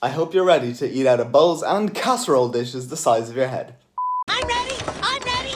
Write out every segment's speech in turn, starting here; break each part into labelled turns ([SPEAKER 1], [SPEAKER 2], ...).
[SPEAKER 1] I hope you're ready to eat out of bowls and casserole dishes the size of your head.
[SPEAKER 2] I'm ready! I'm ready!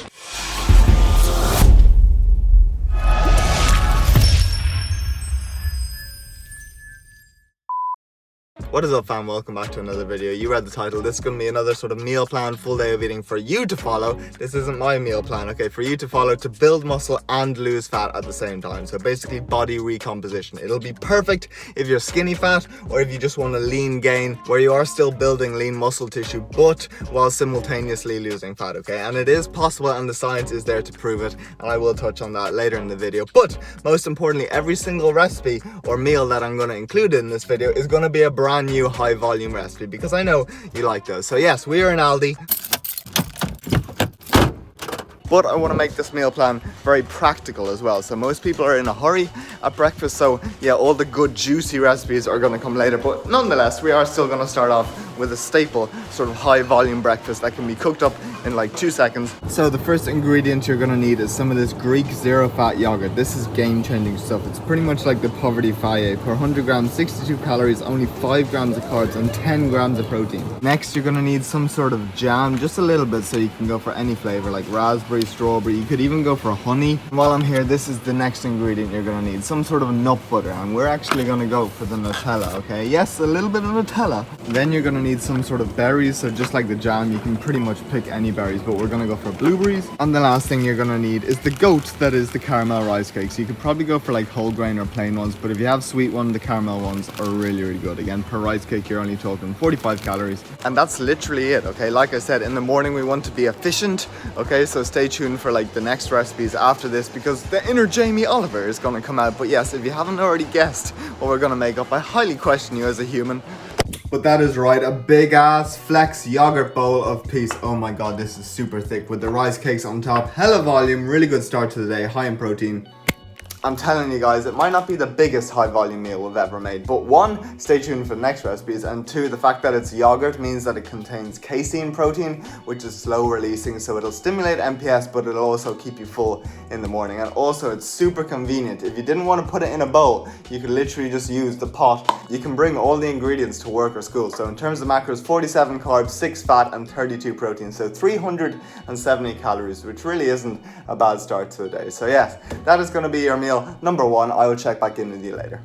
[SPEAKER 1] What is up, fam? Welcome back to another video. You read the title. This is going to be another sort of meal plan, full day of eating for you to follow. This isn't my meal plan, okay? For you to follow to build muscle and lose fat at the same time. So basically body recomposition. It'll be perfect if you're skinny fat or if you just want a lean gain where you are still building lean muscle tissue but while simultaneously losing fat, okay? And it is possible and the science is there to prove it, and I will touch on that later in the video. But most importantly, every single recipe or meal that I'm going to include in this video is going to be a brand new high volume recipe because I know you like those. So yes, we are in Aldi, but I want to make this meal plan very practical as well. So most people are in a hurry at breakfast, so yeah, all the good juicy recipes are going to come later, but nonetheless we are still going to start off with a staple sort of high volume breakfast that can be cooked up in like 2 seconds. So the first ingredient you're going to need is some of this Greek zero fat yogurt. This is game changing stuff. It's pretty much like the poverty faille. Per 100 grams, 62 calories, only 5 grams of carbs and 10 grams of protein. Next, you're going to need some sort of jam, just a little bit, so you can go for any flavor like raspberry, strawberry. You could even go for honey. While I'm here, this is the next ingredient you're going to need, some sort of nut butter, and we're actually going to go for the Nutella, okay? Yes, a little bit of Nutella. Then you're going to need some sort of berries, so just like the jam, you can pretty much pick any berries, but we're going to go for blueberries. And the last thing you're going to need is the goat, that is the caramel rice cakes. You could probably go for like whole grain or plain ones, but if you have sweet one, the caramel ones are really good. Again, per rice cake you're only talking 45 calories, and that's literally it, okay? Like I said, in the morning we want to be efficient, okay? So stay tuned for like the next recipes after this because the inner Jamie Oliver is going to come out. But yes, if you haven't already guessed what we're going to make up, I highly question you as a human. But that is right, a big ass flex yogurt bowl of peace. Oh my god, this is super thick with the rice cakes on top. Hella volume, really good start to the day, high in protein. I'm telling you guys, it might not be the biggest high volume meal we've ever made, but one, stay tuned for the next recipes, and two, the fact that it's yogurt means that it contains casein protein, which is slow releasing, so it'll stimulate MPS, but it'll also keep you full in the morning. And also, it's super convenient. If you didn't want to put it in a bowl, you could literally just use the pot. You can bring all the ingredients to work or school. So in terms of macros, 47 carbs, 6 fat, and 32 protein, so 370 calories, which really isn't a bad start to the day. So yes, that is going to be your meal number one. I will check back in with you later.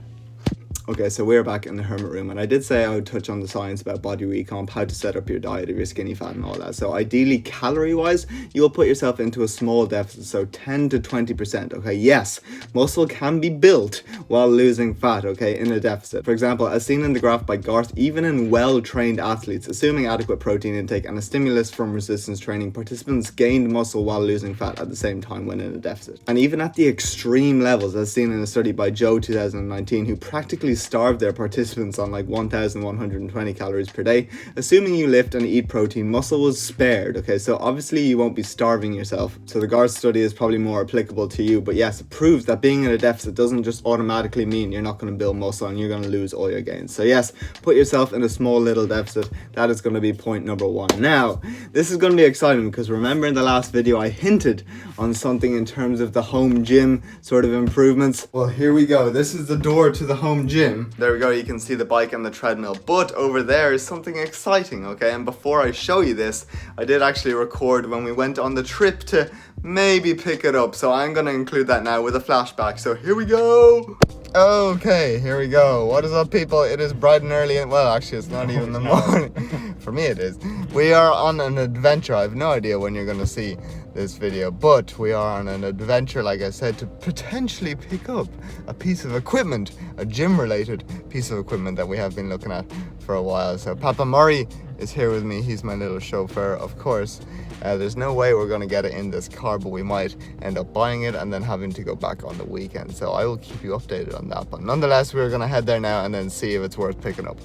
[SPEAKER 1] Okay, so we're back in the hermit room, and I did say I would touch on the science about body recomp, how to set up your diet if you're skinny fat and all that. So ideally, calorie wise, you'll put yourself into a small deficit, so 10 to 20%, okay? Yes, muscle can be built while losing fat, okay, in a deficit. For example, as seen in the graph by Garth, even in well-trained athletes, assuming adequate protein intake and a stimulus from resistance training, participants gained muscle while losing fat at the same time when in a deficit. And even at the extreme levels, as seen in a study by Joe 2019, who practically starved their participants on like 1,120 calories per day, assuming you lift and eat protein, muscle was spared, okay? So obviously you won't be starving yourself. So the Garth study is probably more applicable to you, but yes, it proves that being in a deficit doesn't just automatically mean you're not going to build muscle and you're going to lose all your gains. So yes, put yourself in a small little deficit. That is going to be point number one. Now, this is going to be exciting because remember in the last video I hinted on something in terms of the home gym sort of improvements. Well, here we go. This is the door to the home gym. There we go, you can see the bike and the treadmill, but over there is something exciting, okay? And before I show you this, I did actually record when we went on the trip to maybe pick it up, so I'm gonna include that now with a flashback. So here we go. Okay, here we go. What is up, people? It is bright and early, and well, actually it's not even the morning. For me it is. We are on an adventure. I have no idea when you're gonna see this video, but we are on an adventure, like I said, to potentially pick up a piece of equipment, a gym related piece of equipment that we have been looking at for a while. So Papa Murray is here with me. He's my little chauffeur, of course. There's no way we're going to get it in this car, but we might end up buying it and then having to go back on the weekend. So I will keep you updated on that. But nonetheless, we're going to head there now and then see if it's worth picking up.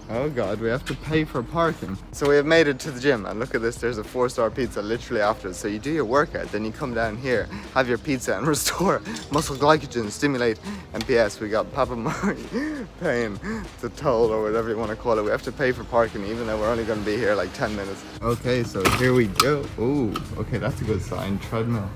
[SPEAKER 1] Oh god, we have to pay for parking. So we have made it to the gym, and look at this, there's a 4-star pizza literally after it. So you do your workout, then you come down here, have your pizza and restore muscle glycogen, stimulate MPS. We got Papa Murray paying the toll or whatever you want to call it. We have to pay for parking even though we're only going to be here like 10 minutes. Okay, so here we go. Ooh, okay, that's a good sign. Treadmill.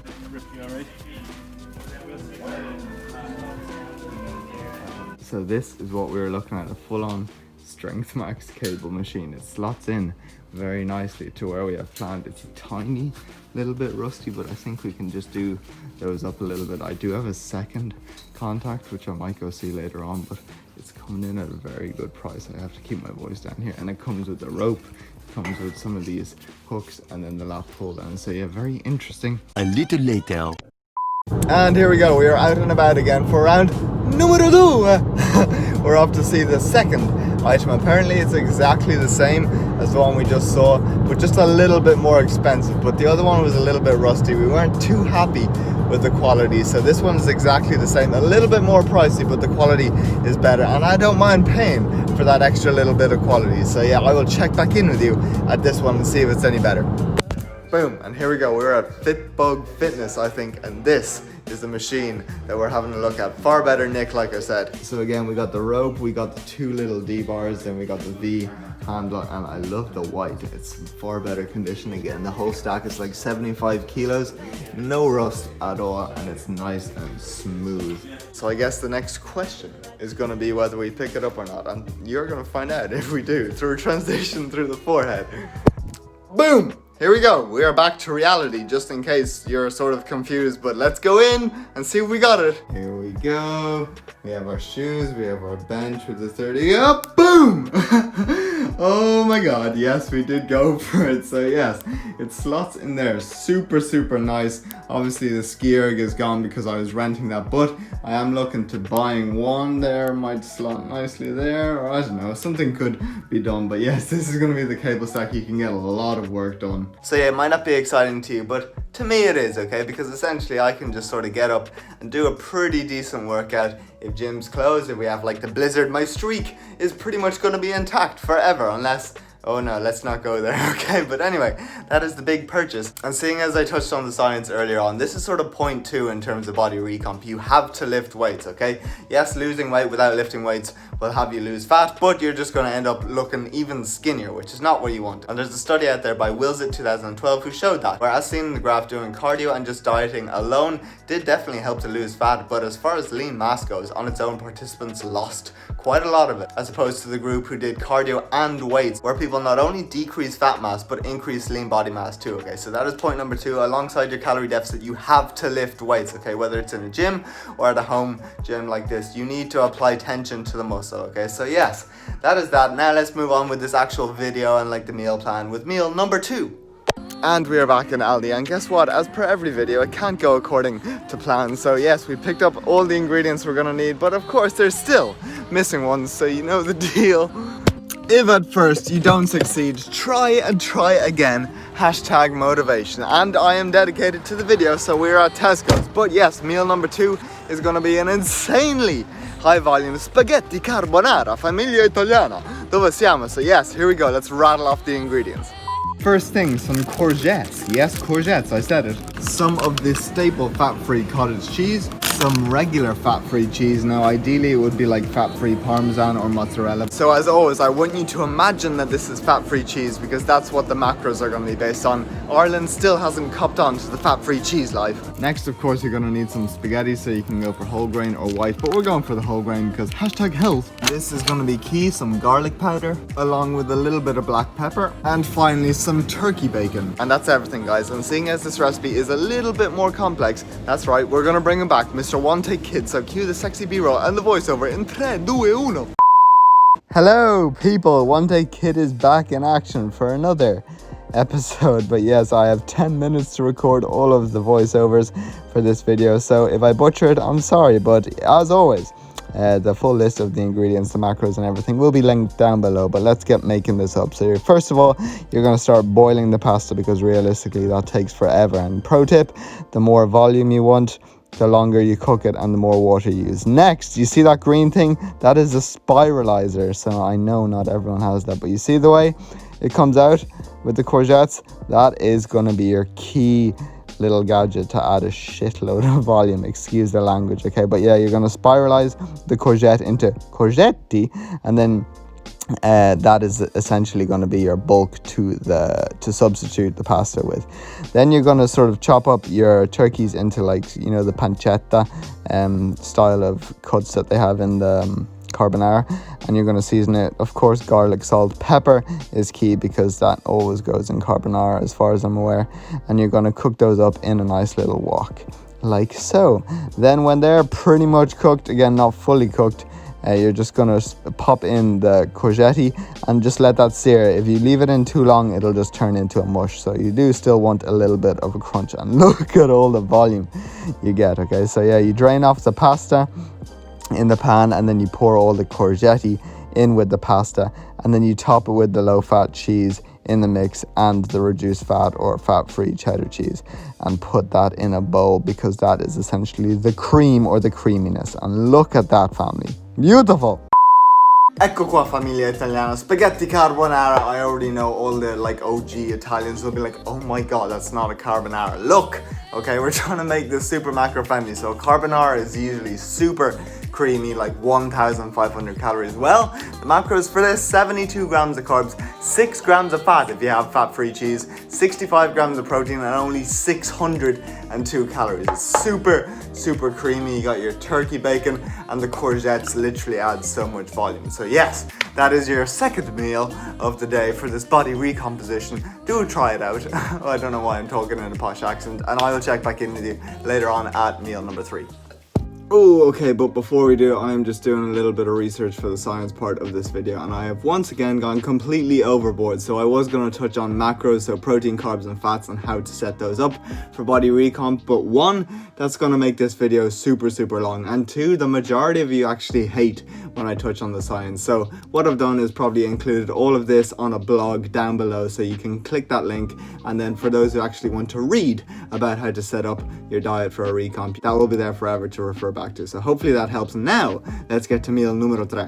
[SPEAKER 1] So this is what we were looking at, a full-on Strength Max cable machine. It slots in very nicely to where we have planned. It's a tiny little bit rusty, but I think we can just do those up a little bit. I do have a second contact, which I might go see later on, but it's coming in at a very good price. I have to keep my voice down here. And it comes with a rope, it comes with some of these hooks, and then the lap pull down. So yeah, very interesting.
[SPEAKER 3] A little later.
[SPEAKER 1] And here we go, we are out and about again for round numero 2. We're off to see the second item. Apparently it's exactly the same as the one we just saw, but just a little bit more expensive. But the other one was a little bit rusty. We weren't too happy with the quality. So this one is exactly the same, a little bit more pricey, but the quality is better. And I don't mind paying for that extra little bit of quality. So yeah, I will check back in with you at this one and see if it's any better. Boom, and here we go. We're at Fitbug Fitness, I think, and this is the machine that we're having a look at. Far better Nick, like I said. So again, we got the rope, we got the 2 little D bars, then we got the V handle, and I love the white. It's far better condition again. The whole stack is like 75 kilos, no rust at all, and it's nice and smooth. So I guess the next question is gonna be whether we pick it up or not, and you're gonna find out if we do, through a transition through the forehead. Boom! Here we go, we are back to reality, just in case you're sort of confused, but let's go in and see if we got it. Here we go, we have our shoes, we have our bench with the 30 up, boom! Oh my god, yes, we did go for it. So yes, it slots in there, super nice. Obviously the ski erg is gone because I was renting that, but I am looking to buying one there, might slot nicely there, or I don't know, something could be done. But yes, this is going to be the cable stack. You can get a lot of work done. So yeah, it might not be exciting to you, but to me it is, okay? Because essentially I can just sort of get up and do a pretty decent workout. If gym's closed, if we have like the blizzard, my streak is pretty much going to be intact forever, unless, oh no, let's not go there, okay? But anyway, that is the big purchase. And seeing as I touched on the science earlier on, this is sort of point 2 in terms of body recomp. You have to lift weights, okay? Yes, losing weight without lifting weights will have you lose fat, but you're just going to end up looking even skinnier, which is not what you want. And there's a study out there by Wills-It 2012 who showed that, where as seen in the graph, doing cardio and just dieting alone did definitely help to lose fat, but as far as lean mass goes, on its own, participants lost quite a lot of it, as opposed to the group who did cardio and weights, where people not only decrease fat mass but increase lean body mass too, okay? So that is point number 2. Alongside your calorie deficit, you have to lift weights, okay? Whether it's in a gym or at a home gym like this, you need to apply tension to the muscle, okay? So yes, that is that. Now let's move on with this actual video and like the meal plan with meal number 2. And we are back in Aldi, and guess what? As per every video, it can't go according to plan. So yes, we picked up all the ingredients we're gonna need, but of course there's still missing ones, so you know the deal. If at first you don't succeed, try and try again. Hashtag motivation. And I am dedicated to the video, so we're at Tesco's. But yes, meal number 2 is gonna be an insanely high volume spaghetti carbonara famiglia italiana. Dove siamo? So yes, here we go. Let's rattle off the ingredients. First thing, some courgettes. Yes, courgettes, I said it. Some of this staple fat-free cottage cheese. Some regular fat-free cheese. Now ideally it would be like fat-free Parmesan or mozzarella. So as always, I want you to imagine that this is fat-free cheese because that's what the macros are going to be based on. Ireland still hasn't copped on to the fat-free cheese life. Next, of course, you're going to need some spaghetti, so you can go for whole grain or white, but we're going for the whole grain because hashtag health. This is going to be key, some garlic powder along with a little bit of black pepper, and finally some turkey bacon. And that's everything, guys. And seeing as this recipe is a little bit more complex, that's right, we're going to bring him back, Mr. One Take Kid. So cue the sexy b-roll and the voiceover in 3, 2, 1. Hello people, One Take Kid is back in action for another episode. But yes, I have 10 minutes to record all of the voiceovers for this video, so if I butcher it, I'm sorry. But as always, the full list of the ingredients, the macros and everything will be linked down below. But let's get making this up. So first of all, you're going to start boiling the pasta because realistically that takes forever. And pro tip, the more volume you want, the longer you cook it and the more water you use. Next, you see that green thing? That is a spiralizer. So I know not everyone has that, but you see the way it comes out with the courgettes? That is going to be your key little gadget to add a shitload of volume. Excuse the language, okay? But yeah, you're going to spiralize the courgette into courgetti, and then that is essentially going to be your bulk to substitute the pasta with. Then you're going to sort of chop up your turkeys into, like, you know, the pancetta style of cuts that they have in the carbonara, and you're going to season it. Of course, garlic, salt, pepper is key because that always goes in carbonara as far as I'm aware. And you're going to cook those up in a nice little wok, like so. Then when they're pretty much cooked, again, not fully cooked, you're just going to pop in the courgette and just let that sear. If you leave it in too long, it'll just turn into a mush. So you do still want a little bit of a crunch. And look at all the volume you get, okay? So yeah, you drain off the pasta in the pan, and then you pour all the courgette in with the pasta, and then you top it with the low-fat cheese in the mix and the reduced fat or fat-free cheddar cheese, and put that in a bowl, because that is essentially the cream or the creaminess. And look at that, family. Beautiful. Ecco qua, famiglia italiana, spaghetti carbonara. I already know all the like OG Italians will be like, oh my god, that's not a carbonara. Look, okay, we're trying to make this super macro friendly. So carbonara is usually super creamy, like 1,500 calories. Well, the macros for this: 72 grams of carbs, 6 grams of fat if you have fat-free cheese, 65 grams of protein, and only 602 calories. It's super creamy. You got your turkey bacon, and the courgettes literally add so much volume. So yes, that is your second meal of the day for this body recomposition. Do try it out. I don't know why I'm talking in a posh accent, and I will check back in with you later on at meal number 3. Oh, okay, but before we do, I'm just doing a little bit of research for the science part of this video, and I have once again gone completely overboard. So I was going to touch on macros, so protein, carbs, and fats, and how to set those up for body recomp. But one, that's going to make this video super long, and two, the majority of you actually hate when I touch on the science. So what I've done is probably included all of this on a blog down below, so you can click that link, and then for those who actually want to read about how to set up your diet for a recomp, that will be there forever to refer back to. So hopefully that helps. Now let's get to meal numero 3.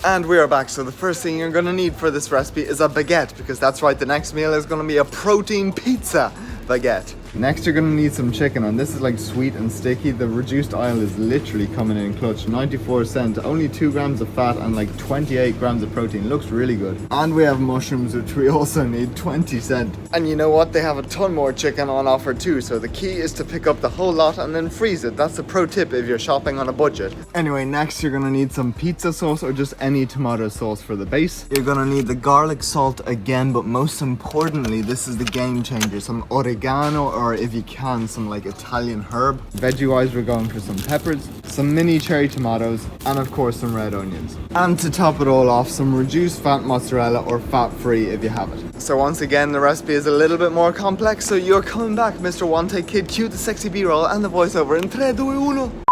[SPEAKER 1] And we are back. So the first thing you're going to need for this recipe is a baguette, because that's right, the next meal is going to be a protein pizza baguette. Next, you're going to need some chicken, and this is like sweet and sticky. The reduced oil is literally coming in clutch. 94 cents, only 2 grams of fat and like 28 grams of protein. Looks really good. And we have mushrooms, which we also need, 20 cents. And you know what? They have a ton more chicken on offer too. So the key is to pick up the whole lot and then freeze it. That's a pro tip if you're shopping on a budget. Anyway, next you're going to need some pizza sauce or just any tomato sauce for the base. You're going to need the garlic salt again, but most importantly, this is the game changer, some oregano, or if you can, some like Italian herb. Veggie wise, we're going for some peppers, some mini cherry tomatoes, and of course some red onions. And to top it all off, some reduced fat mozzarella or fat free if you have it. So once again, the recipe is a little bit more complex, so you're coming back, Mr. One Take Kid. Cue the sexy b-roll and the voiceover in 3, 2, 1.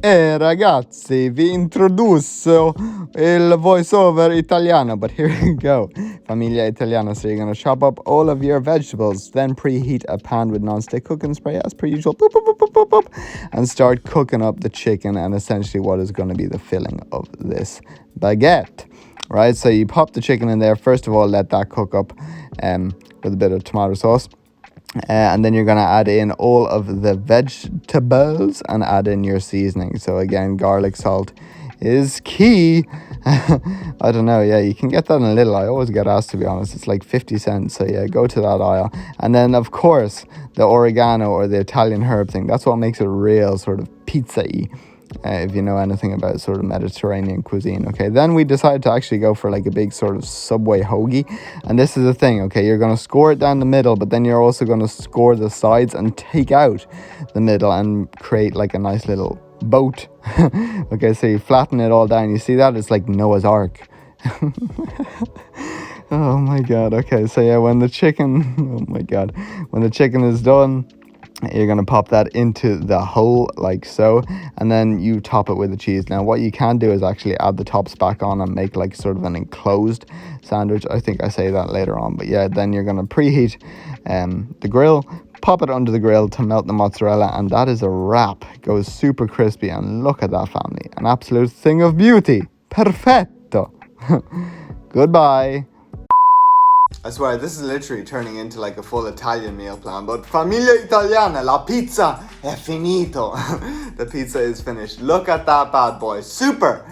[SPEAKER 1] Ragazzi, vi introduco il voiceover italiano, but here we go. Famiglia Italiana. So you're going to chop up all of your vegetables, then preheat a pan with non-stick cooking spray as per usual, boop, boop, boop, boop, boop, boop, and start cooking up the chicken and essentially what is going to be the filling of this baguette. Right, so you pop the chicken in there. First of all, let that cook up with a bit of tomato sauce. And then you're going to add in all of the vegetables and add in your seasoning. So again, garlic salt is key. I don't know, yeah, you can get that in a little. I always get asked, to be honest. It's like 50 cents, so yeah, go to that aisle. And then of course the oregano or the Italian herb thing, that's what makes it real sort of pizza-y. If you know anything about sort of Mediterranean cuisine. Okay, then we decided to actually go for like a big sort of Subway hoagie, and this is the thing. Okay, you're going to score it down the middle, but then you're also going to score the sides and take out the middle and create like a nice little boat. Okay, so you flatten it all down. You see that? It's like Noah's Ark. Oh my god. Okay, so yeah, when the chicken is done, you're going to pop that into the hole like so, and then you top it with the cheese. Now what you can do is actually add the tops back on and make like sort of an enclosed sandwich. I think I say that later on, but yeah, then you're going to preheat the grill, pop it under the grill to melt the mozzarella, and that is a wrap. It goes super crispy, and look at that, family, an absolute thing of beauty. Perfetto. Goodbye. I swear, this is literally turning into like a full Italian meal plan, but Famiglia Italiana, la pizza è finito. The pizza is finished. Look at that bad boy. Super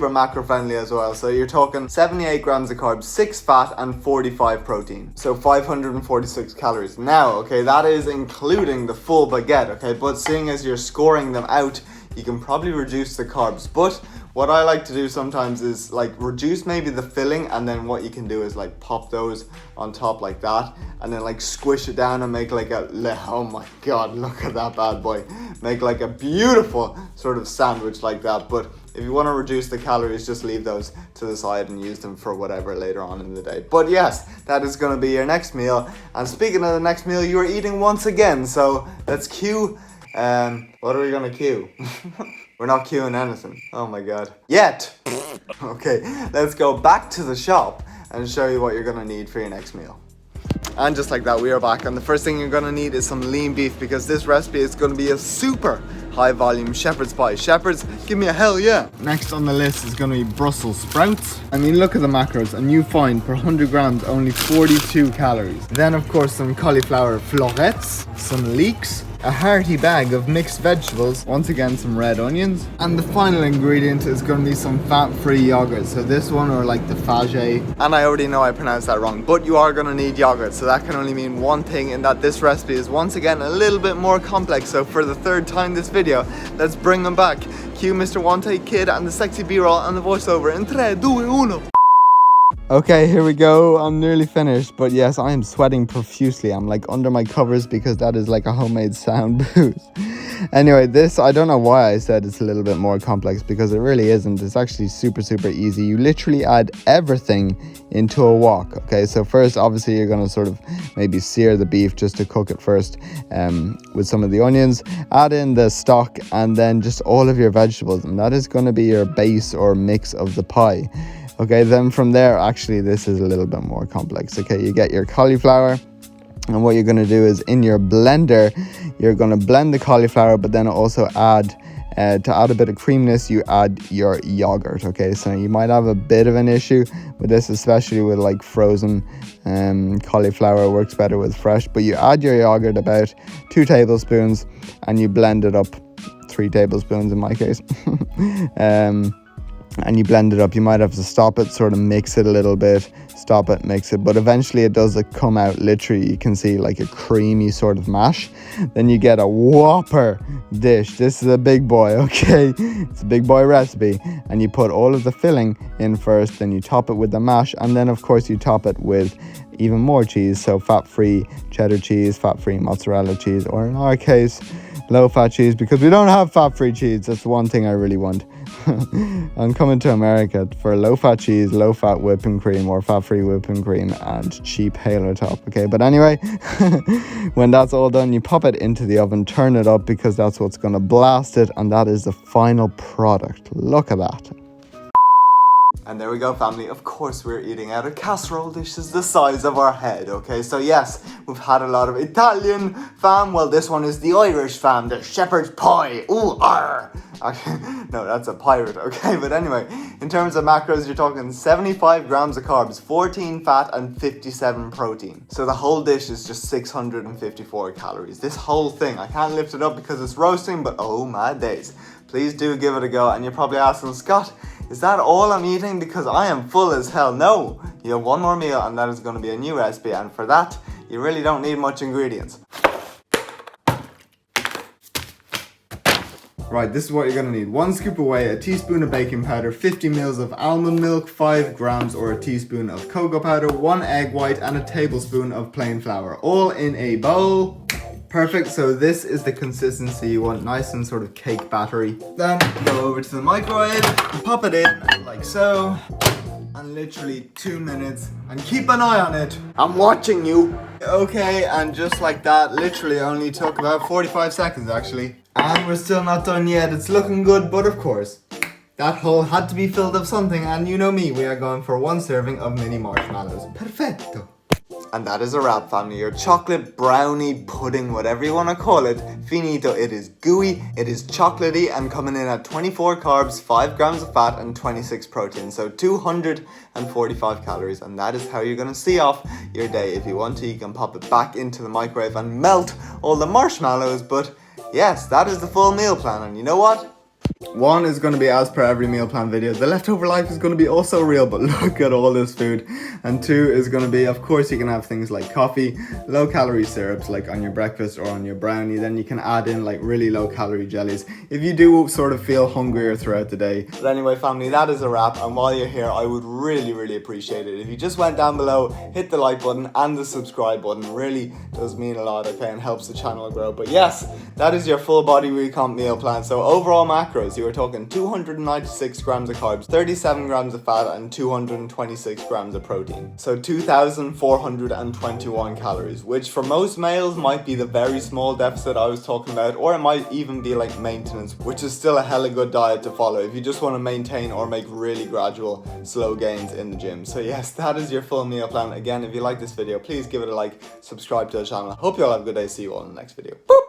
[SPEAKER 1] macro friendly as well. So you're talking 78 grams of carbs, 6 fat, and 45 protein. So 546 calories. Now, okay, that is including the full baguette, okay? But seeing as you're scoring them out, you can probably reduce the carbs. But What I like to do sometimes is like reduce maybe the filling, and then what you can do is like pop those on top like that, and then like squish it down and make like oh my god, look at that bad boy. Make like a beautiful sort of sandwich like that. But if you want to reduce the calories, just leave those to the side and use them for whatever later on in the day. But yes, that is going to be your next meal. And speaking of the next meal, you are eating once again. So let's cue. What are we going to cue? We're not queuing anything. Oh my god. Yet. Okay, let's go back to the shop and show you what you're going to need for your next meal. And just like that, we are back. And the first thing you're going to need is some lean beef, because this recipe is going to be a super high volume shepherd's pie. Shepherds, give me a hell yeah. Next on the list is going to be Brussels sprouts. I mean, look at the macros, and you find per 100 grams only 42 calories. Then of course some cauliflower florets, some leeks, a hearty bag of mixed vegetables, once again some red onions, and the final ingredient is going to be some fat-free yogurt. So this one, or like the Fage, and I already know I pronounced that wrong, but you are going to need yogurt. So that can only mean one thing, in that this recipe is once again a little bit more complex. So for the third time this video, let's bring them back. Cue Mr. Wante Kid and the sexy b-roll and the voiceover in 3, 2, 1. Okay, here we go. I'm nearly finished, but yes, I am sweating profusely. I'm like under my covers because that is like a homemade sound booth. Anyway, this, I don't know why I said it's a little bit more complex, because it really isn't. It's actually super easy. You literally add everything into a wok. Okay, so first, obviously, you're going to sort of maybe sear the beef just to cook it first with some of the onions. Add in the stock and then just all of your vegetables, and that is going to be your base or mix of the pie. Okay, then from there, actually, this is a little bit more complex. Okay, you get your cauliflower, and what you're going to do is in your blender, you're going to blend the cauliflower, but then also add, to add a bit of creaminess, you add your yogurt. Okay, so you might have a bit of an issue with this, especially with like frozen cauliflower. Works better with fresh, but you add your yogurt, about 2 tablespoons, and you blend it up, 3 tablespoons in my case. And you blend it up. You might have to stop it, sort of mix it a little bit, stop it, mix it, but eventually it does come out, literally you can see like a creamy sort of mash. Then you get a whopper dish. This is a big boy, okay? It's a big boy recipe, and you put all of the filling in first, then you top it with the mash, and then of course you top it with even more cheese, so fat-free cheddar cheese, fat-free mozzarella cheese, or in our case, low-fat cheese, because we don't have fat-free cheese. That's one thing I really want. I'm coming to America for low-fat cheese, low-fat whipping cream, or fat-free whipping cream, and cheap Halo top. Okay, but anyway, when that's all done, you pop it into the oven, turn it up, because that's what's going to blast it, and that is the final product. Look at that. And there we go, family. Of course, we're eating out a casserole dish is the size of our head, okay? So yes, we've had a lot of Italian fam. Well, this one is the Irish fam, the shepherd's pie. Ooh, arr. Okay, no, that's a pirate, okay? But anyway, in terms of macros, you're talking 75 grams of carbs, 14 fat, and 57 protein. So the whole dish is just 654 calories. This whole thing, I can't lift it up because it's roasting, but oh my days. Please do give it a go. And you're probably asking, Scott, is that all I'm eating? Because I am full as hell. No, you have one more meal, and that is going to be a new recipe, and for that you really don't need much ingredients. Right, this is what you're going to need. 1 scoop of whey, a teaspoon of baking powder, 50 ml of almond milk, 5 grams or a teaspoon of cocoa powder, 1 egg white, and a tablespoon of plain flour, all in a bowl. Perfect, so this is the consistency you want, nice and sort of cake battery. Then go over to the microwave, pop it in like so, and literally 2 minutes, and keep an eye on it. I'm watching you. Okay, and just like that, literally only took about 45 seconds actually. And we're still not done yet. It's looking good, but of course, that hole had to be filled of something, and you know me, we are going for 1 serving of mini marshmallows. Perfecto. And that is a wrap, family. Your chocolate brownie pudding, whatever you want to call it, finito. It is gooey, it is chocolatey, and coming in at 24 carbs, 5 grams of fat, and 26 protein. So 245 calories, and that is how you're going to see off your day. If you want to, you can pop it back into the microwave and melt all the marshmallows, but yes, that is the full meal plan, and you know what? One is going to be as per every meal plan video. The leftover life is going to be also real, but look at all this food. And two is going to be, of course, you can have things like coffee, low calorie syrups like on your breakfast or on your brownie. Then you can add in like really low calorie jellies if you do sort of feel hungrier throughout the day. But anyway, family, that is a wrap. And while you're here, I would really appreciate it if you just went down below, hit the like button and the subscribe button. It really does mean a lot, okay, and helps the channel grow. But yes, that is your full body recomp meal plan. So overall macros, you were talking 296 grams of carbs, 37 grams of fat, and 226 grams of protein. So 2,421 calories, which for most males might be the very small deficit I was talking about, or it might even be like maintenance, which is still a hella good diet to follow if you just want to maintain or make really gradual, slow gains in the gym. So yes, that is your full meal plan. Again, if you like this video, please give it a like, subscribe to the channel. Hope you all have a good day. See you all in the next video. Boop!